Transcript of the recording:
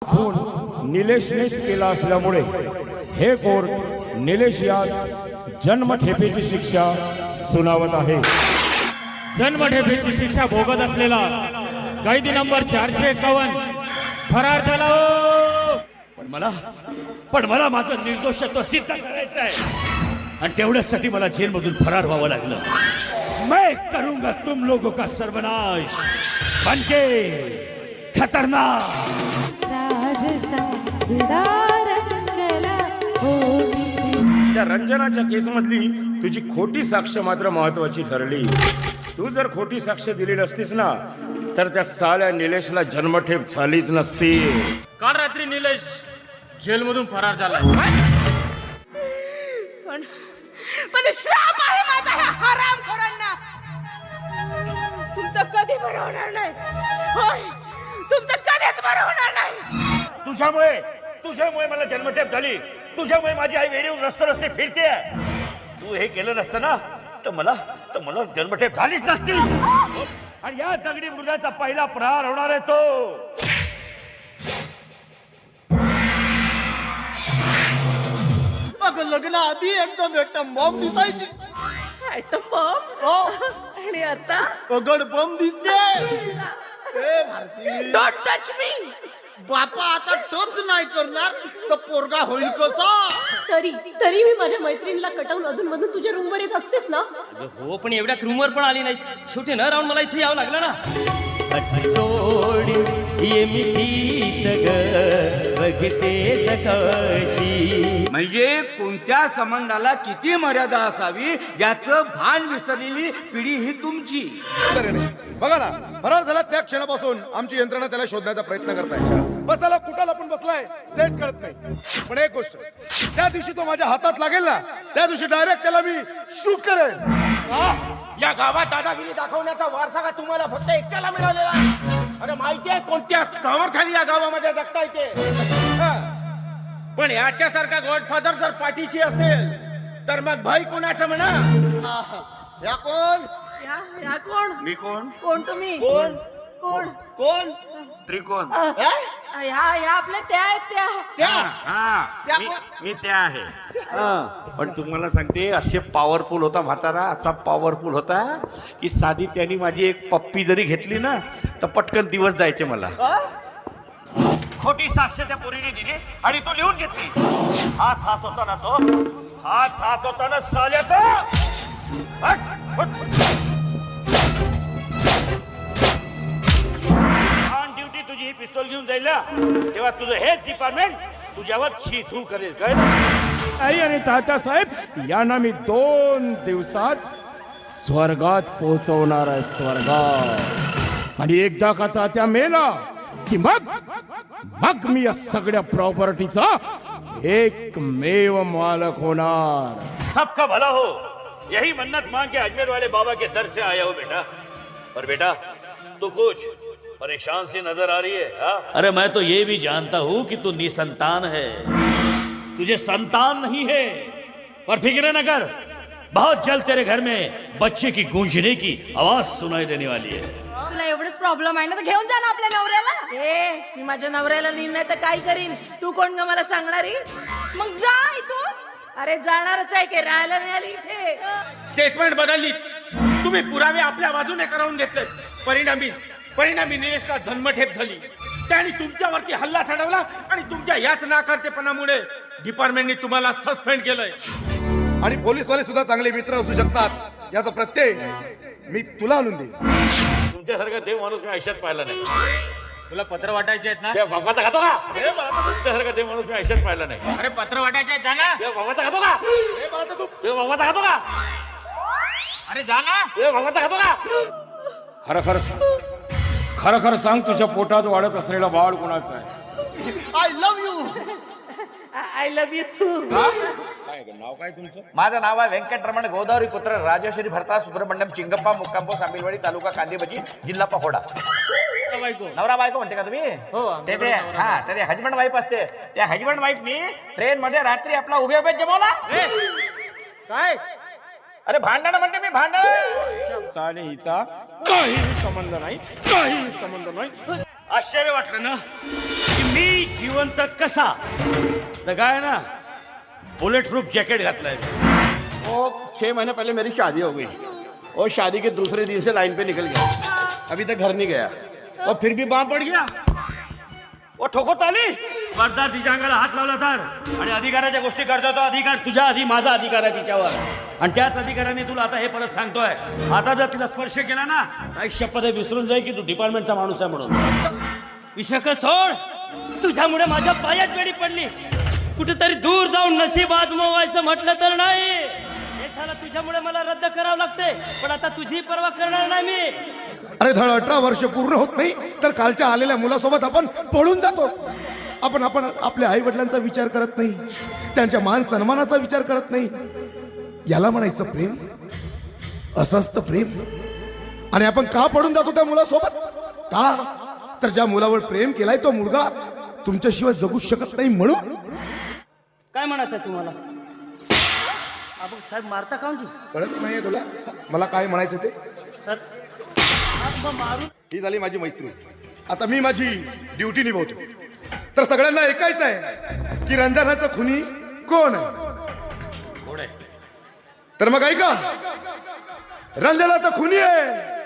खून निलेशनेच केला असल्यामुळे हे कोर्ट निलेश यास जन्मठेपेची शिक्षा सुनावत आहे. जन्मठेपेची शिक्षा भोगत असलेला कैदी नंबर 451 फरार झाला हो. पण मला माझं निर्दोषत्व सिद्ध करायचं आहे आणि तेवढ्यासाठी मला जेलमधून फरार व्हावं लागलं. मैं करूंगा तुम लोगों का सर्वनाश बनके खतरनाक. त्या रंजनाच्या केसमधली तुझी खोटी साक्ष मात्र महत्वाची ठरली. तू जर खोटी साक्ष दिली नसतीस ना तर त्या साल्या निलेशला जन्मठेप झालीच नसती. काल रात्री निलेश जेलमधून फरार झाला. पण श्राप आहे माझा ह्या हरामखोरांना. तुमचं कधी बरं होणार नाही. होय, तुमचं कधीच बरं होणार नाही. तुझ्यामुळे मला जन्मठेप झाली. तुझ्यामुळे माझी आई वेळेवर रस्ते फिरते. तू हे केलं नसतं ना तर मला जन्मठेप झालीच नसती. आणि या दगडी मृगाचा पहिला प्रहार होणार आहे तो. अगं लग्न आधी एकदम ऍटम बॉम्ब दिसायची. Atom bomb. आणि आता पगड बॉम्ब दिसते. ए भारती, डोंट टच मी. बापा आता टच नाही करणार तर पोरगा होईल कसा. तरी मी माझ्या मैत्रिणीला कटवून अधून मधून तुझ्या रूम वर येत असतेस ना. हो, पण एवढ्यात रूमवर पण आली नाहीस. शेवटी न राहून मला इथे यावं लागलं ना. सोड ये मिठीत ग बघते सकाळची. म्हणजे कोणत्या संबंधाला किती मर्यादा असावी याचं भान विसरलेली पिढी ही तुमची. बघा ना, फरार झाला त्या क्षणापासून आमची यंत्रणा त्याला शोधण्याचा प्रयत्न करताय. बसायला कुठं लपून बसलाय तेच कळत नाही. पण एक गोष्ट, त्या दिवशी तो माझ्या हातात लागेल ना त्या दिवशी डायरेक्ट त्याला मी शूट करेन. या गावात दादागिरी दाखवण्याचा वारसा का तुम्हाला फक्त एकट्याला मिळालेला आहे? अरे माहितीये कोणत्या सामर्थ्याने या गावामध्ये जगता येते. पण याच्यासारखा गॉडफादर जर पाठीशी असेल तर मग भाई कोणाचं म्हणा. या कोण? या कोण? मी कोण? कोण तुम्ही? कोण? कोण? कोण? त्रिकोण. ह्या आपल्या त्या आहेत त्या. मी त्या आहे. पण तुम्हाला सांगते असे पॉवरफुल होता म्हातारा, असा पॉवरफुल होता की साधी त्यांनी माझी एक पप्पी जरी घेतली ना तर पटकन दिवस जायचे मला. खोटी साक्ष त्या पोरीने दिली आणि तो लिहून घेतली. हाच होता ना तो. हाच होता ना साल्या तो. ऑन ड्युटी तुझी ही पिस्तोल घेऊन जाईल ना तेव्हा तुझं हेच डिपार्टमेंट तुझ्यावर छी करेल. काय आई आणि तात्यासाहेब यांना मी 2 दिवसात स्वर्गात पोहोचवणार आहे. स्वर्गात. आणि एकदा का तात्या मेला की मग मी या सगळ्या प्रॉपर्टीचा एकमेव मालक होणार. सबका भला हो. यही मन्नत मांग के अजमेर वाले बाबा के दर से आया हो बेटा. पर बेटा तू कुछ परेशान सी नजर आ रही है. हा? अरे मैं तो ये भी जानता हूँ कि तू निसंतान है. तुझे संतान नहीं है पर फिक्र न कर. बहुत जल्द तेरे घर में बच्चे की गूंजने की आवाज सुनाई देने वाली है. तुला एवढंच प्रॉब्लेम आहे ना तर घेऊन जा ना आपल्या नवऱ्याला. मी माझ्या नवऱ्याला नेईन नाही तर काय करीन. तू कोण ग मला सांगणारी. मग जा इथून. अरे जाणारच आहे की राहायला नाही आली इथे. स्टेटमेंट बदलली. तुम्ही पुरावे आपल्या बाजूने करवून घेतले. परिणामी निलेशला जन्मठेप झाली. त्याने तुमच्यावरती हल्ला चढवला आणि तुमच्या याच नाकर्तेपणामुळे डिपार्टमेंटने तुम्हाला सस्पेंड केलंय. आणि पोलीसवाले सुद्धा चांगले मित्र असू शकतात याचा प्रत्यय मी तुला आणून देईन. तुमच्यासारखा देव माणूस मी आयुष्यात पाहिला नाही. तुला पत्र वाटायचे आहेत ना. त्या भगवाचा खातो का? तुमच्यासारखा देव माणूस मी आयुष्यात पाहिला नाही. अरे पत्र वाटायचे आहेत, जा ना. त्या भगवाचा खातो का? त्या भगवाचा खातो का? अरे जा ना. त्या भगवाचा खातो का? खरं सांग तुझ्या पोटात वाढत असलेला बाळ कोणाचा आहे? I love you. I love you too. नाव काय तुमचं? माझं नाव आहे व्यंकटरमण गोदावरी पुत्र राजेश्वरी भरता सुब्रह्मण्यम चिंगप्पा मुक्कांपो सामिलवाडी तालुका कांदेबजी जिल्हा पाहोडा. नवरा बायको म्हणते का तुम्ही? ते हा ते हजबंड वाईफ असते. त्या हजबंड वाईफनी ट्रेन मध्ये रात्री आपला उभे जमवला. काय? अरे भांडण म्हणते मी भांडण. आणि हिचा काही संबंध नाही. आश्चर्य वाटलं ना की मी जिवंत कसा तर काय ना बुलेट प्रूफ जैकेट घातलाय ओ 6 महीने पहले मेरी शादी हो गई और शादी के दूसरे दिन से लाइन पे निकल गया अभी तक घर नहीं गया और फिर भी बांह पड़ गया ओ ठोकत आली पडदार तिच्या अंगाला हात लावला तर आणि अधिकाराच्या गोष्टी करतो तो अधिकार तुझ्या आधी माझा अधिकार आहे तिच्यावर आणि त्याच अधिकाराने तुला आता हे परत सांगतोय आता जर तिला स्पर्श केला ना काही शपथ आहे विसरून जाईल की तू डिपार्टमेंटचा माणूस आहे म्हणून विशाखा सोड, तुझ्यामुळे माझ्या पायात वेळी पडली. कुठेतरी दूर जाऊन नशीब आजमावायचं म्हटलं तर नाही. हे झालं तुझ्यामुळे मला रद्द करावं लागते, पण आता तुझी पर्वा करणार नाही मी. अरे धड 18 वर्ष पूर्ण होत नाही तर कालच्या आलेल्या मुलासोबत आपण पळून जातो. आपण आपल्या आई वडिलांचा विचार करत नाही, त्यांच्या मान सन्मानाचा विचार करत नाही. याला म्हणायचं प्रेम? असं असतं प्रेम. आणि आपण का पळून जातो त्या मुलासोबत? का तर ज्या मुलावर प्रेम केलाय तो मुलगा तुमच्याशिवाय जगू शकत नाही म्हणून. काय म्हणायचं तुम्हाला? आपण साहेब मारता काऊनजी? कळत नाहीये तुला मला काय म्हणायचं ते? सर मारून ही झाली माझी मैत्री. आता मी माझी ड्युटी निभवतो. तर सगळ्यांना ऐकायचं आहे की रंजनाचा खुनी कोण आहे? तर मग ऐका, रंजनाचा खुनी आहे